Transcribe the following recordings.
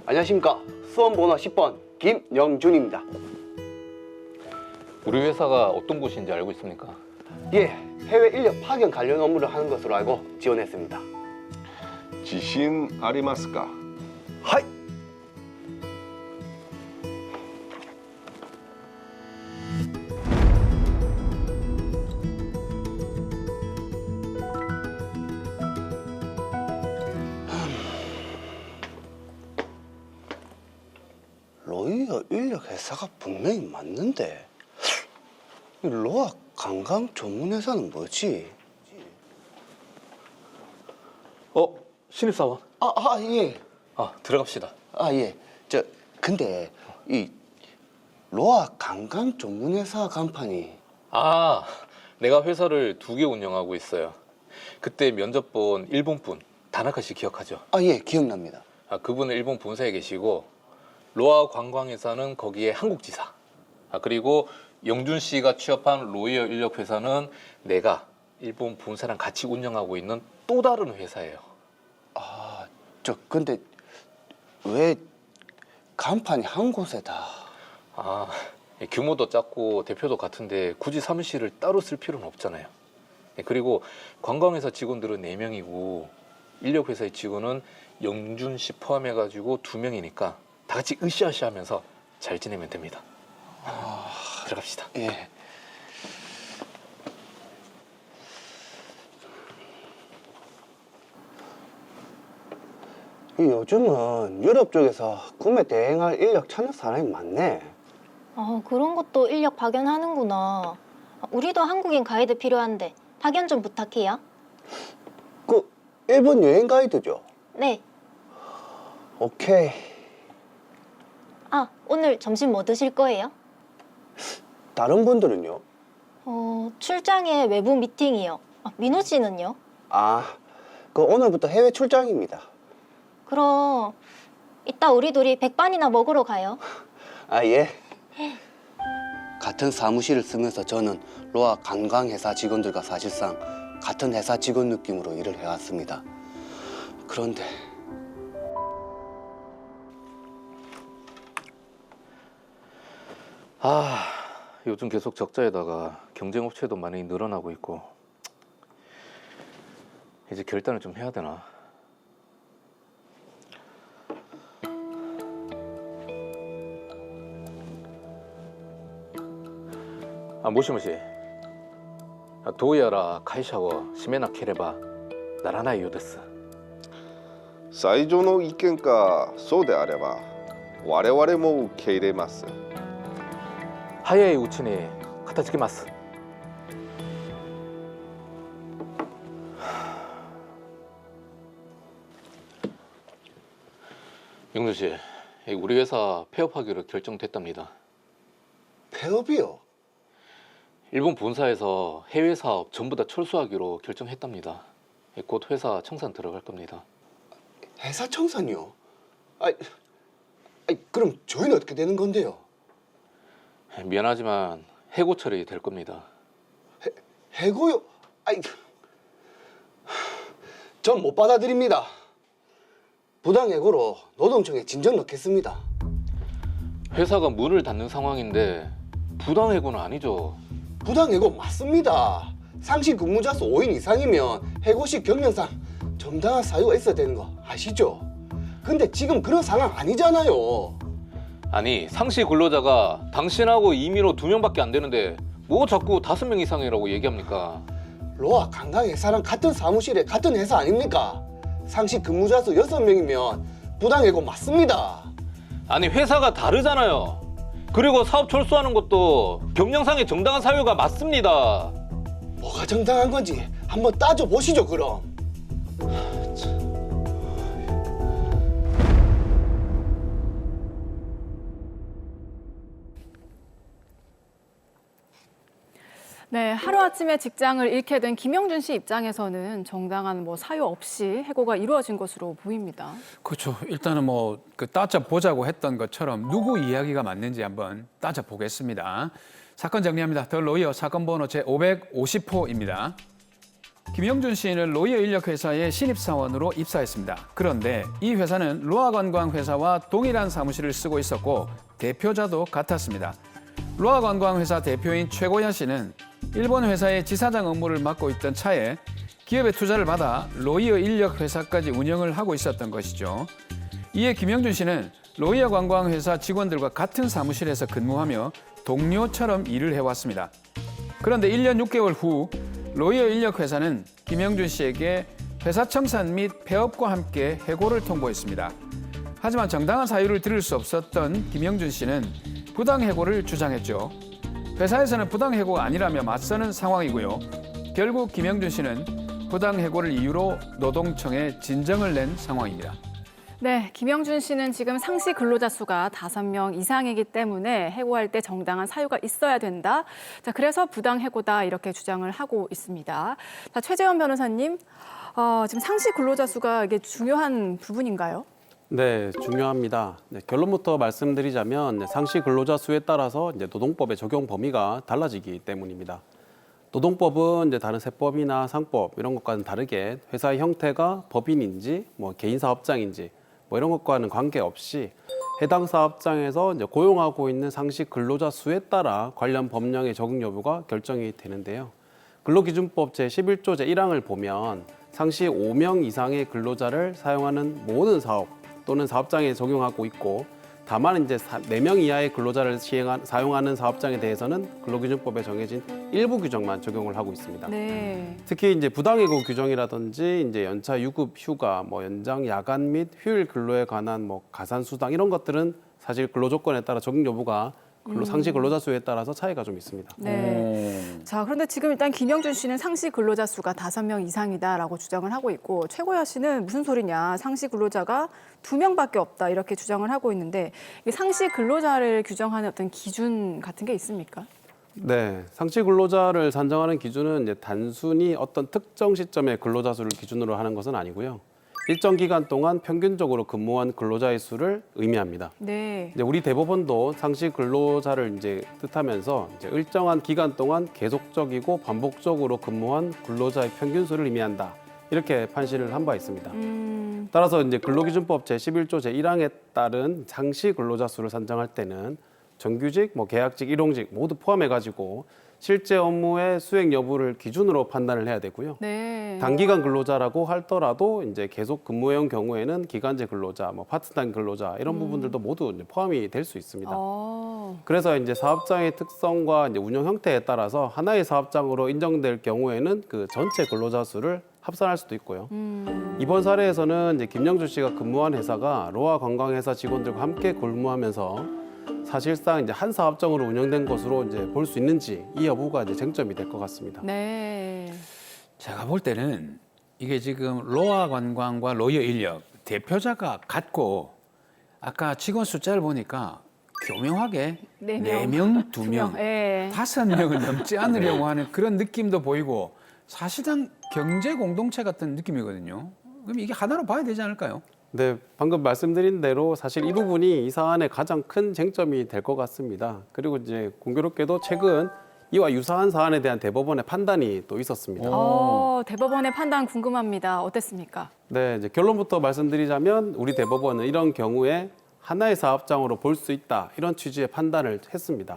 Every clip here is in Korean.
안녕하십니까. 수험번호 10번 김영준입니다. 우리 회사가 어떤 곳인지 알고 있습니까? 예, 해외 인력 파견 관련 업무를 하는 것으로 알고 지원했습니다. 自信ありますか? 하이! 로이어 인력 회사가 분명히 맞는데 이 로아 관광 전문 회사는 뭐지? 신입사원. 예. 들어갑시다. 예. 근데 이 로아 관광 전문 회사 간판이 내가 회사를 2개 운영하고 있어요. 그때 면접 본 일본 분, 다나카 씨 기억하죠? 예, 기억납니다. 그분은 일본 본사에 계시고 로아 관광회사는 거기에 한국지사. 그리고 영준 씨가 취업한 로이어 인력회사는 내가 일본 본사랑 같이 운영하고 있는 또 다른 회사예요. 근데 왜 간판이 한 곳에다? 규모도 작고 대표도 같은데 굳이 사무실을 따로 쓸 필요는 없잖아요. 그리고 관광회사 직원들은 4명이고 인력회사의 직원은 영준 씨 포함해가지고 2명이니까 다 같이 으쌰으쌰 하면서 잘 지내면 됩니다. 들어갑시다. 예. 요즘은 유럽 쪽에서 구매 대행할 인력 찾는 사람이 많네. 그런 것도 인력 파견하는구나. 우리도 한국인 가이드 필요한데 파견 좀 부탁해요. 일본 여행 가이드죠? 네. 오케이. 오늘 점심 뭐 드실 거예요? 다른 분들은요? 출장에 외부 미팅이요. 민호 씨는요? 오늘부터 해외 출장입니다. 그럼 이따 우리 둘이 백반이나 먹으러 가요. 예. 같은 사무실을 쓰면서 저는 로아 관광회사 직원들과 사실상 같은 회사 직원 느낌으로 일을 해왔습니다. 그런데 요즘 계속 적자에다가 경쟁업체도 많이 늘어나고 있고 이제 결단을 좀 해야 되나? 모시모시. 도우야라 카이샤워 시메나 케레바 나라나이 요데스. 最初の意見かそうであれば我々も受け入れます。 하야의 우친이 카타치키마스. 영준 씨, 우리 회사 폐업하기로 결정됐답니다. 폐업이요? 일본 본사에서 해외 사업 전부 다 철수하기로 결정했답니다. 곧 회사 청산 들어갈 겁니다. 회사 청산이요? 그럼 저희는 어떻게 되는 건데요? 미안하지만 해고 처리될 겁니다. 해고요? 전 못 받아들입니다. 부당해고로 노동청에 진정 넣겠습니다. 회사가 문을 닫는 상황인데 부당해고는 아니죠. 부당해고 맞습니다. 상시 근무자 수 5인 이상이면 해고 시 경영상 정당한 사유가 있어야 되는 거 아시죠? 근데 지금 그런 상황 아니잖아요. 아니 상시 근로자가 당신하고 이민호 2명밖에 안 되는데 뭐 자꾸 5명 이상이라고 얘기합니까? 로아 관광회사랑 같은 사무실에 같은 회사 아닙니까? 상시 근무자 수 6명이면 부당해고 맞습니다. 아니 회사가 다르잖아요. 그리고 사업 철수하는 것도 경영상의 정당한 사유가 맞습니다. 뭐가 정당한 건지 한번 따져보시죠 그럼. 네, 하루아침에 직장을 잃게 된 김영준 씨 입장에서는 정당한 사유 없이 해고가 이루어진 것으로 보입니다. 그렇죠. 일단은 따져보자고 했던 것처럼 누구 이야기가 맞는지 한번 따져보겠습니다. 사건 정리합니다. 더 로이어 사건 번호 제550호입니다. 김영준 씨는 로이어 인력회사의 신입사원으로 입사했습니다. 그런데 이 회사는 로아관광회사와 동일한 사무실을 쓰고 있었고 대표자도 같았습니다. 로아관광회사 대표인 최고야 씨는 일본 회사의 지사장 업무를 맡고 있던 차에 기업의 투자를 받아 로이어 인력회사까지 운영을 하고 있었던 것이죠. 이에 김영준 씨는 로이어 관광회사 직원들과 같은 사무실에서 근무하며 동료처럼 일을 해왔습니다. 그런데 1년 6개월 후 로이어 인력회사는 김영준 씨에게 회사 청산 및 폐업과 함께 해고를 통보했습니다. 하지만 정당한 사유를 들을 수 없었던 김영준 씨는 부당해고를 주장했죠. 회사에서는 부당해고가 아니라며 맞서는 상황이고요. 결국 김영준 씨는 부당해고를 이유로 노동청에 진정을 낸 상황입니다. 네, 김영준 씨는 지금 상시 근로자 수가 5명 이상이기 때문에 해고할 때 정당한 사유가 있어야 된다. 자, 그래서 부당해고다 이렇게 주장을 하고 있습니다. 자, 최재원 변호사님, 지금 상시 근로자 수가 이게 중요한 부분인가요? 네, 중요합니다. 네, 결론부터 말씀드리자면 상시 근로자 수에 따라서 이제 노동법의 적용 범위가 달라지기 때문입니다. 노동법은 이제 다른 세법이나 상법 이런 것과는 다르게 회사의 형태가 법인인지 뭐 개인 사업장인지 뭐 이런 것과는 관계없이 해당 사업장에서 이제 고용하고 있는 상시 근로자 수에 따라 관련 법령의 적용 여부가 결정이 되는데요. 근로기준법 제11조 제1항을 보면 상시 5명 이상의 근로자를 사용하는 모든 사업 또는 사업장에 적용하고 있고 다만 이제 4명 이하의 근로자를 사용하는 사업장에 대해서는 근로기준법에 정해진 일부 규정만 적용을 하고 있습니다. 네. 특히 이제 부당해고 규정이라든지 이제 연차 유급 휴가, 뭐 연장 야간 및 휴일 근로에 관한 뭐 가산 수당 이런 것들은 사실 근로 조건에 따라 적용 여부가 상시 근로자 수에 따라서 차이가 좀 있습니다. 네. 자, 그런데 지금 일단 김영준 씨는 상시 근로자 수가 5명 이상이다라고 주장을 하고 있고 최고야 씨는 무슨 소리냐, 상시 근로자가 2명밖에 없다 이렇게 주장을 하고 있는데 이 상시 근로자를 규정하는 어떤 기준 같은 게 있습니까? 네, 상시 근로자를 산정하는 기준은 이제 단순히 어떤 특정 시점의 근로자 수를 기준으로 하는 것은 아니고요. 일정 기간 동안 평균적으로 근무한 근로자의 수를 의미합니다. 네. 이제 우리 대법원도 상시 근로자를 이제 뜻하면서 이제 일정한 기간 동안 계속적이고 반복적으로 근무한 근로자의 평균 수를 의미한다. 이렇게 판시를 한 바 있습니다. 따라서 이제 근로기준법 제11조 제1항에 따른 상시 근로자 수를 산정할 때는 정규직, 뭐 계약직, 일용직 모두 포함해 가지고 실제 업무의 수행 여부를 기준으로 판단을 해야 되고요. 네. 단기간 근로자라고 하더라도 이제 계속 근무해온 경우에는 기간제 근로자, 뭐 파트타임 근로자 이런 부분들도 모두 이제 포함이 될 수 있습니다. 그래서 이제 사업장의 특성과 이제 운영 형태에 따라서 하나의 사업장으로 인정될 경우에는 그 전체 근로자 수를 합산할 수도 있고요. 이번 사례에서는 이제 김영준 씨가 근무한 회사가 로아 관광회사 직원들과 함께 근무하면서 사실상 이제 한 사업장으로 운영된 것으로 이제 볼 수 있는지 이 여부가 이제 쟁점이 될 것 같습니다. 네. 제가 볼 때는 이게 지금 로아 관광과 로이어 인력 대표자가 같고 아까 직원 숫자를 보니까 교묘하게 4명, 2명, 네. 5명을 넘지 않으려고 하는 그런 느낌도 보이고 사실상 경제 공동체 같은 느낌이거든요. 그럼 이게 하나로 봐야 되지 않을까요? 네, 방금 말씀드린 대로 사실 이 부분이 이 사안의 가장 큰 쟁점이 될 것 같습니다. 그리고 이제 공교롭게도 최근 이와 유사한 사안에 대한 대법원의 판단이 또 있었습니다. 대법원의 판단 궁금합니다. 어땠습니까? 네, 이제 결론부터 말씀드리자면 우리 대법원은 이런 경우에 하나의 사업장으로 볼 수 있다 이런 취지의 판단을 했습니다.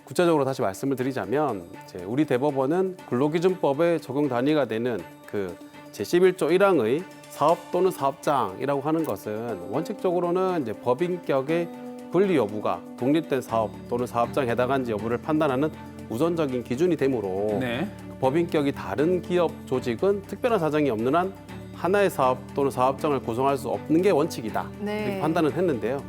구체적으로 다시 말씀을 드리자면 이제 우리 대법원은 근로기준법의 적용 단위가 되는 그 제11조 1항의 사업 또는 사업장이라고 하는 것은 원칙적으로는 이제 법인격의 분리 여부가 독립된 사업 또는 사업장에 해당하는지 여부를 판단하는 우선적인 기준이 되므로 네. 법인격이 다른 기업 조직은 특별한 사정이 없는 한 하나의 사업 또는 사업장을 구성할 수 없는 게 원칙이다. 네. 이렇게 판단을 했는데요.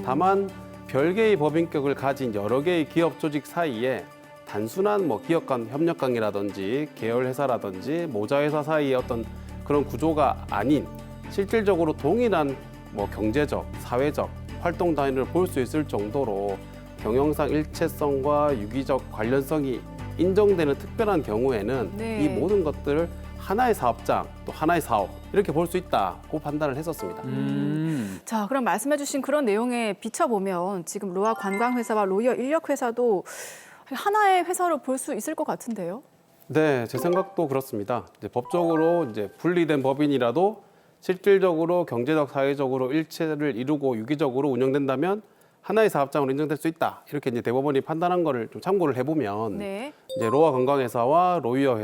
다만 별개의 법인격을 가진 여러 개의 기업 조직 사이에 단순한 뭐 기업 간 협력 관계라든지 계열 회사라든지 모자 회사 사이의 어떤 그런 구조가 아닌 실질적으로 동일한 뭐 경제적, 사회적 활동 단위를 볼 수 있을 정도로 경영상 일체성과 유기적 관련성이 인정되는 특별한 경우에는 네. 이 모든 것들을 하나의 사업장 또 하나의 사업 이렇게 볼 수 있다고 판단을 했었습니다. 자, 그럼 말씀해주신 그런 내용에 비춰보면 지금 로아 관광회사와 로이어 인력회사도 하나의 회사로 볼 수 있을 것 같은데요? 네, 제 생각도 그렇습니다. 이제 법적으로 이제 분리된 법인이라도 실질적으로 경제적, 사회적으로 일체를 이루고 유기적으로 운영된다면 하나의 사업장으로 인정될 수 있다. 이렇게 이제 대법원이 판단한 거를 좀 참고를 해보면 네. 이제 로아 관광회사와 로이어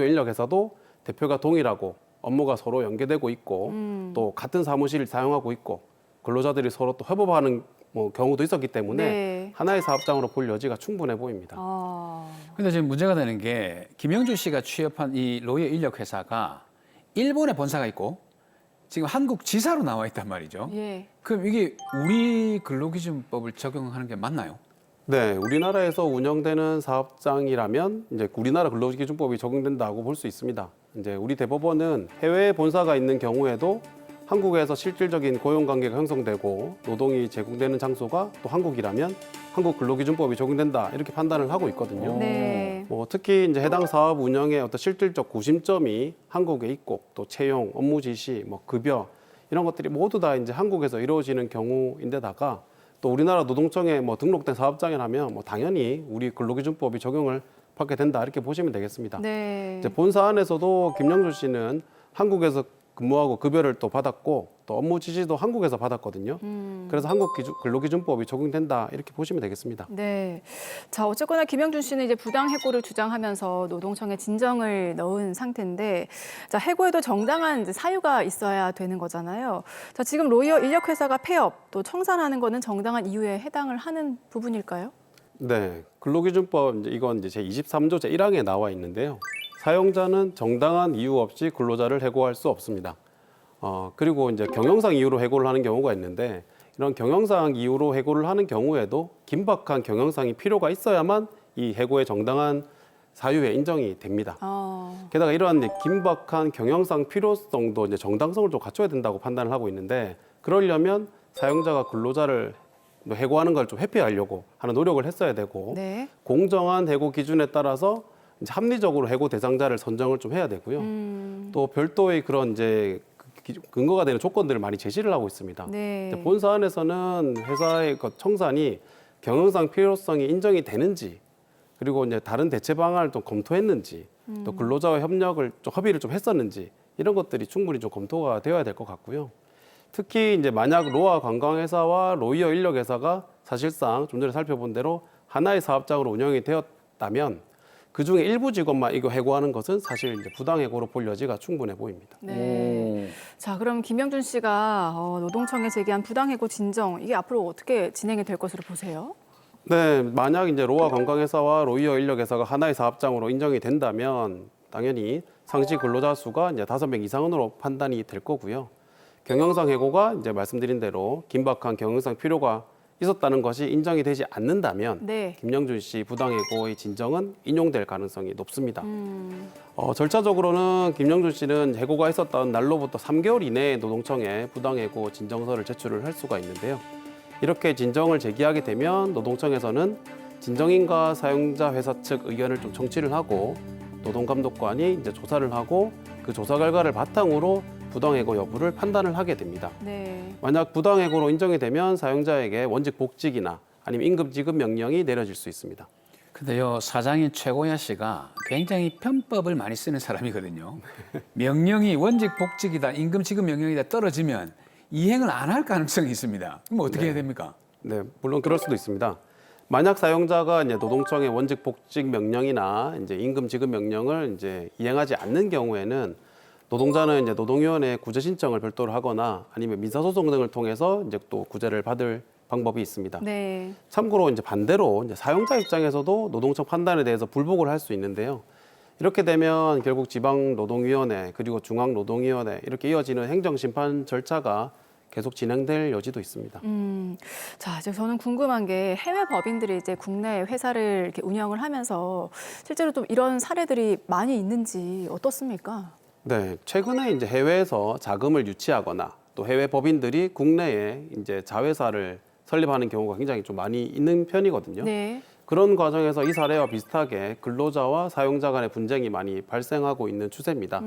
인력 회사도 대표가 동일하고 업무가 서로 연계되고 있고 또 같은 사무실을 사용하고 있고 근로자들이 서로 또 협업하는 경우도 있었기 때문에 네. 하나의 사업장으로 볼 여지가 충분해 보입니다. 근데 지금 문제가 되는 게 김영준 씨가 취업한 이 로이어 인력 회사가 일본에 본사가 있고 지금 한국 지사로 나와 있단 말이죠. 예. 그럼 이게 우리 근로기준법을 적용하는 게 맞나요? 네, 우리나라에서 운영되는 사업장이라면 이제 우리나라 근로기준법이 적용된다고 볼 수 있습니다. 이제 우리 대법원은 해외에 본사가 있는 경우에도 한국에서 실질적인 고용관계가 형성되고 노동이 제공되는 장소가 또 한국이라면 한국 근로기준법이 적용된다 이렇게 판단을 하고 있거든요. 네. 특히 이제 해당 사업 운영의 어떤 실질적 구심점이 한국에 있고 또 채용, 업무 지시, 급여 이런 것들이 모두 다 이제 한국에서 이루어지는 경우인데다가 또 우리나라 노동청에 등록된 사업장이라면 당연히 우리 근로기준법이 적용을 받게 된다 이렇게 보시면 되겠습니다. 네. 이제 본사 안에서도 김영준 씨는 한국에서 근무하고 급여를 또 받았고 또 업무 지시도 한국에서 받았거든요. 그래서 한국 근로기준법이 적용된다 이렇게 보시면 되겠습니다. 네. 자, 어쨌거나 김영준 씨는 이제 부당 해고를 주장하면서 노동청에 진정을 넣은 상태인데, 자, 해고에도 정당한 이제 사유가 있어야 되는 거잖아요. 자, 지금 로이어 인력 회사가 폐업 또 청산하는 거는 정당한 이유에 해당을 하는 부분일까요? 네, 근로기준법 이건 이제 제 23조 제 1항에 나와 있는데요. 사용자는 정당한 이유 없이 근로자를 해고할 수 없습니다. 그리고 이제 경영상 이유로 해고를 하는 경우가 있는데 이런 경영상 이유로 해고를 하는 경우에도 긴박한 경영상이 필요가 있어야만 이 해고의 정당한 사유에 인정이 됩니다. 게다가 이러한 이제 긴박한 경영상 필요성도 이제 정당성을 좀 갖춰야 된다고 판단을 하고 있는데 그러려면 사용자가 근로자를 해고하는 걸 좀 회피하려고 하는 노력을 했어야 되고 네. 공정한 해고 기준에 따라서 이제 합리적으로 해고 대상자를 선정을 좀 해야 되고요. 또 별도의 그런 이제 근거가 되는 조건들을 많이 제시를 하고 있습니다. 네. 이제 본사 안에서는 회사의 청산이 경영상 필요성이 인정이 되는지 그리고 이제 다른 대체 방안을 또 검토했는지 또 근로자와 협의를 좀 했었는지 이런 것들이 충분히 좀 검토가 되어야 될 것 같고요. 특히 이제 만약 로아 관광회사와 로이어 인력회사가 사실상 좀 전에 살펴본 대로 하나의 사업장으로 운영이 되었다면 그 중에 일부 직원만 이거 해고하는 것은 사실 이제 부당해고로 볼 여지가 충분해 보입니다. 네. 자, 그럼 김영준 씨가 노동청에 제기한 부당해고 진정 이게 앞으로 어떻게 진행이 될 것으로 보세요? 네, 만약 이제 로아 관광회사와 로이어 인력회사가 하나의 사업장으로 인정이 된다면 당연히 상시 근로자 수가 이제 5명 이상으로 판단이 될 거고요. 경영상 해고가 이제 말씀드린 대로 긴박한 경영상 필요가 있었다는 것이 인정이 되지 않는다면 네. 김영준 씨 부당해고의 진정은 인용될 가능성이 높습니다. 절차적으로는 김영준 씨는 해고가 있었던 날로부터 3개월 이내에 노동청에 부당해고 진정서를 제출을 할 수가 있는데요. 이렇게 진정을 제기하게 되면 노동청에서는 진정인과 사용자 회사 측 의견을 좀 청취를 하고 노동감독관이 이제 조사를 하고 그 조사 결과를 바탕으로 부당해고 여부를 판단을 하게 됩니다. 네. 만약 부당해고로 인정이 되면 사용자에게 원직 복직이나 아니면 임금 지급 명령이 내려질 수 있습니다. 근데요, 사장인 최고야 씨가 굉장히 편법을 많이 쓰는 사람이거든요. 명령이 원직 복직이다, 임금 지급 명령이다 떨어지면 이행을 안 할 가능성이 있습니다. 그럼 어떻게 해야 됩니까? 네, 물론 그럴 수도 있습니다. 만약 사용자가 이제 노동청의 원직 복직 명령이나 이제 임금 지급 명령을 이제 이행하지 않는 경우에는 노동자는 이제 노동위원회에 구제 신청을 별도로 하거나 아니면 민사소송 등을 통해서 이제 또 구제를 받을 방법이 있습니다. 네. 참고로 이제 반대로 이제 사용자 입장에서도 노동청 판단에 대해서 불복을 할 수 있는데요. 이렇게 되면 결국 지방노동위원회 그리고 중앙노동위원회 이렇게 이어지는 행정심판 절차가 계속 진행될 여지도 있습니다. 자, 이제 저는 궁금한 게 해외 법인들이 이제 국내 회사를 이렇게 운영을 하면서 실제로 좀 이런 사례들이 많이 있는지 어떻습니까? 네, 최근에 이제 해외에서 자금을 유치하거나 또 해외 법인들이 국내에 이제 자회사를 설립하는 경우가 굉장히 좀 많이 있는 편이거든요. 네. 그런 과정에서 이 사례와 비슷하게 근로자와 사용자 간의 분쟁이 많이 발생하고 있는 추세입니다.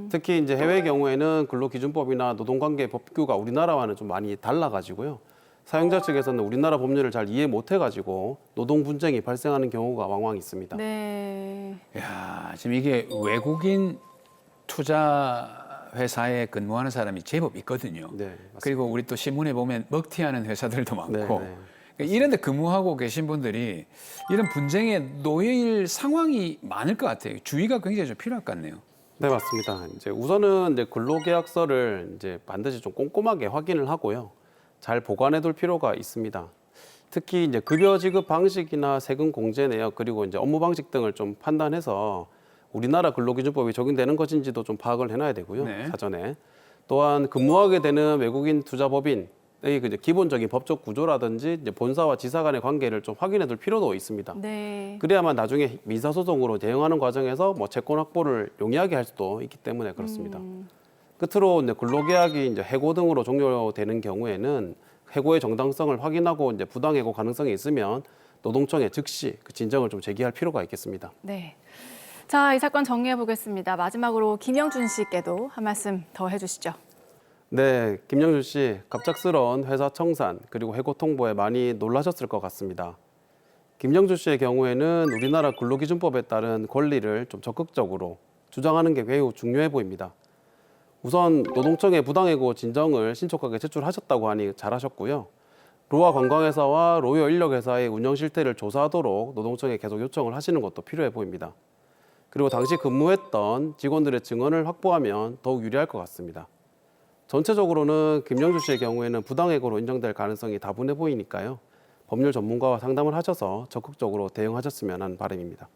특히 이제 해외 경우에는 근로기준법이나 노동관계 법규가 우리나라와는 좀 많이 달라가지고요. 사용자 측에서는 우리나라 법률을 잘 이해 못해가지고 노동 분쟁이 발생하는 경우가 왕왕 있습니다. 네. 야, 지금 이게 외국인 투자 회사에 근무하는 사람이 제법 있거든요. 네, 맞습니다. 그리고 우리 또 신문에 보면 먹튀하는 회사들도 많고 네, 네. 그러니까 이런 데 근무하고 계신 분들이 이런 분쟁에 놓일 상황이 많을 것 같아요. 주의가 굉장히 좀 필요할 것 같네요. 네, 맞습니다. 이제 우선은 이제 근로계약서를 이제 반드시 좀 꼼꼼하게 확인을 하고요. 잘 보관해둘 필요가 있습니다. 특히 이제 급여 지급 방식이나 세금 공제 내역 그리고 이제 업무 방식 등을 좀 판단해서 우리나라 근로기준법이 적용되는 것인지도 좀 파악을 해놔야 되고요. 네. 사전에. 또한 근무하게 되는 외국인 투자법인의 그 기본적인 법적 구조라든지 이제 본사와 지사 간의 관계를 좀 확인해둘 필요도 있습니다. 네. 그래야만 나중에 민사소송으로 대응하는 과정에서 뭐 채권 확보를 용이하게 할 수도 있기 때문에 그렇습니다. 끝으로 이제 근로계약이 이제 해고 등으로 종료되는 경우에는 해고의 정당성을 확인하고 이제 부당해고 가능성이 있으면 노동청에 즉시 그 진정을 좀 제기할 필요가 있겠습니다. 네. 자, 이 사건 정리해 보겠습니다. 마지막으로 김영준 씨께도 한 말씀 더 해주시죠. 네, 김영준 씨 갑작스러운 회사 청산 그리고 해고 통보에 많이 놀라셨을 것 같습니다. 김영준 씨의 경우에는 우리나라 근로기준법에 따른 권리를 좀 적극적으로 주장하는 게 매우 중요해 보입니다. 우선 노동청에 부당해고 진정을 신속하게 제출하셨다고 하니 잘하셨고요. 로아 관광회사와 로요 인력회사의 운영 실태를 조사하도록 노동청에 계속 요청을 하시는 것도 필요해 보입니다. 그리고 당시 근무했던 직원들의 증언을 확보하면 더욱 유리할 것 같습니다. 전체적으로는 김영주 씨의 경우에는 부당해고로 인정될 가능성이 다분해 보이니까요. 법률 전문가와 상담을 하셔서 적극적으로 대응하셨으면 하는 바람입니다.